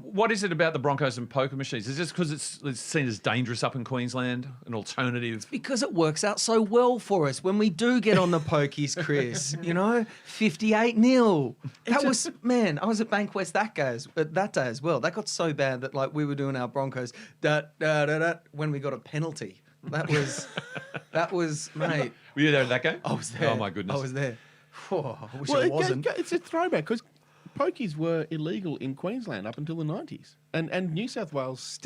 What is it about the Broncos and poker machines? Is it just because it's seen as dangerous up in Queensland, an alternative? Because it works out so well for us when we do get on the pokies, Chris. 58-0. I was at Bankwest that day as well. That got so bad that like we were doing our Broncos when we got a penalty. That was mate. Were you there at that game? I was there. Oh my goodness. I was there. Oh, I wish I wasn't. It's a throwback because pokies were illegal in Queensland up until the 90s. And New South Wales,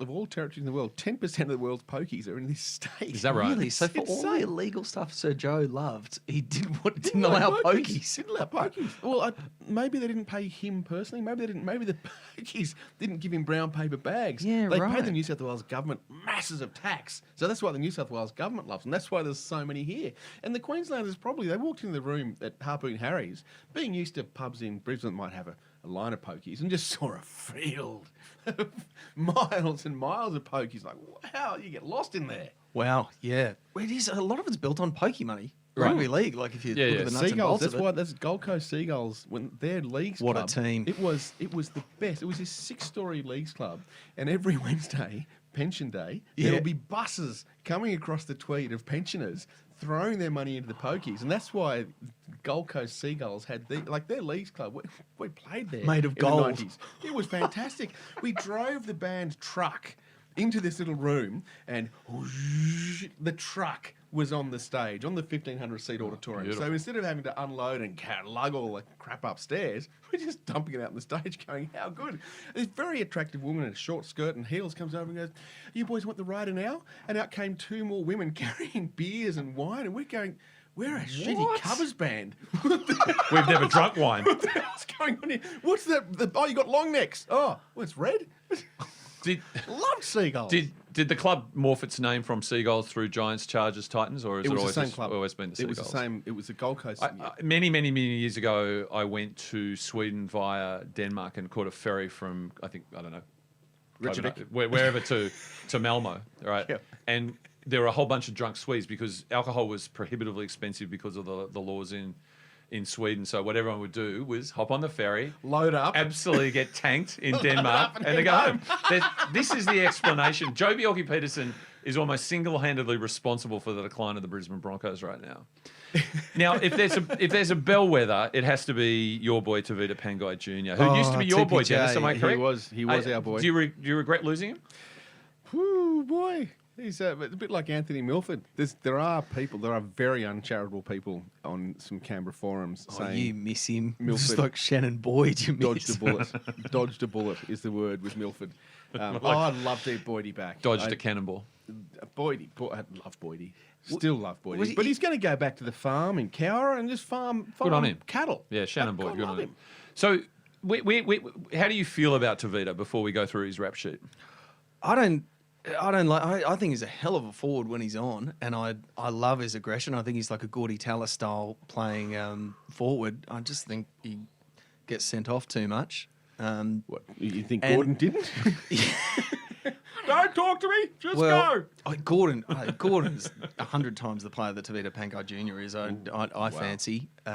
of all territories in the world, 10% of the world's pokies are in this state. Is that right? Really? So for all the illegal stuff Sir Joe loved, he didn't allow pokies. Didn't allow pokies. Well, maybe they didn't pay him personally. Maybe the pokies didn't give him brown paper bags. Yeah, they right. paid the New South Wales government masses of tax. So that's why the New South Wales government loves them. That's why there's so many here. And the Queenslanders they walked into the room at Harpoon Harry's, being used to pubs in Brisbane might have a line of pokies, and just saw a field of miles and miles of pokies. Like, wow, you get lost in there. Wow, yeah. It is. A lot of it's built on pokey money. Rugby league, like if you look at the nuts Seagulls, and bolts that's of it. why that's Gold Coast Seagulls, when their leagues What club, a team. It was the best. It was this 6-story leagues club, and every Wednesday, pension day, there'll be buses coming across the Tweed of pensioners throwing their money into the pokies, and that's why Gold Coast Seagulls had their leagues club. We played there Made of in gold. the 90s. It was fantastic. We drove the band truck into this little room, and the truck was on the stage, on the 1,500-seat auditorium. Beautiful. So instead of having to unload and lug all the crap upstairs, we're just dumping it out on the stage going, how good. This very attractive woman in a short skirt and heels comes over and goes, you boys want the rider now? And out came 2 more women carrying beers and wine, and we're going, we're a shitty covers band. We've never drunk wine. What the hell's going on here? What's that? Oh, you got long necks. Oh, well, it's red. Loved Seagulls. Did the club morph its name from Seagulls through Giants, Chargers, Titans, or has it was always the same club. Always been the Seagulls? It was the same. It was the Gold Coast. Many years ago, I went to Sweden via Denmark and caught a ferry from wherever to Malmo, right? Yeah. And there were a whole bunch of drunk Swedes because alcohol was prohibitively expensive because of the laws in Sweden. So what everyone would do was hop on the ferry, Load up. absolutely get tanked in Denmark, and they go home. This is the explanation. Joe Bjelke-Petersen is almost single-handedly responsible for the decline of the Brisbane Broncos right now. Now, if there's a bellwether, it has to be your boy Tavita Pangai Jr., who used to be your boy, Dennis. Am I correct? He was our boy. Do you regret losing him? Ooh, boy. He's a bit like Anthony Milford. There are very uncharitable people on some Canberra forums saying you miss him. Milford Just like Shannon Boyd, you miss. dodged a bullet. Dodged a bullet is the word with Milford. I'd love to have Boydie back. Dodged a cannonball. I love Boydie. Still love Boydie. he- But he's going to go back to the farm in Cowra and just farm Good on him. cattle. Yeah, Shannon God Boyd. Good love on him. So, how do you feel about Tavita before we go through his rap sheet? I don't like. I think he's a hell of a forward when he's on, and I love his aggression. I think he's like a Gordy Tallis style playing forward. I just think he gets sent off too much. What, you think Gordon didn't? Don't talk to me. Just Well, go. Gordon's 100 times the player that Tavita Pangai Jr. is. I fancy.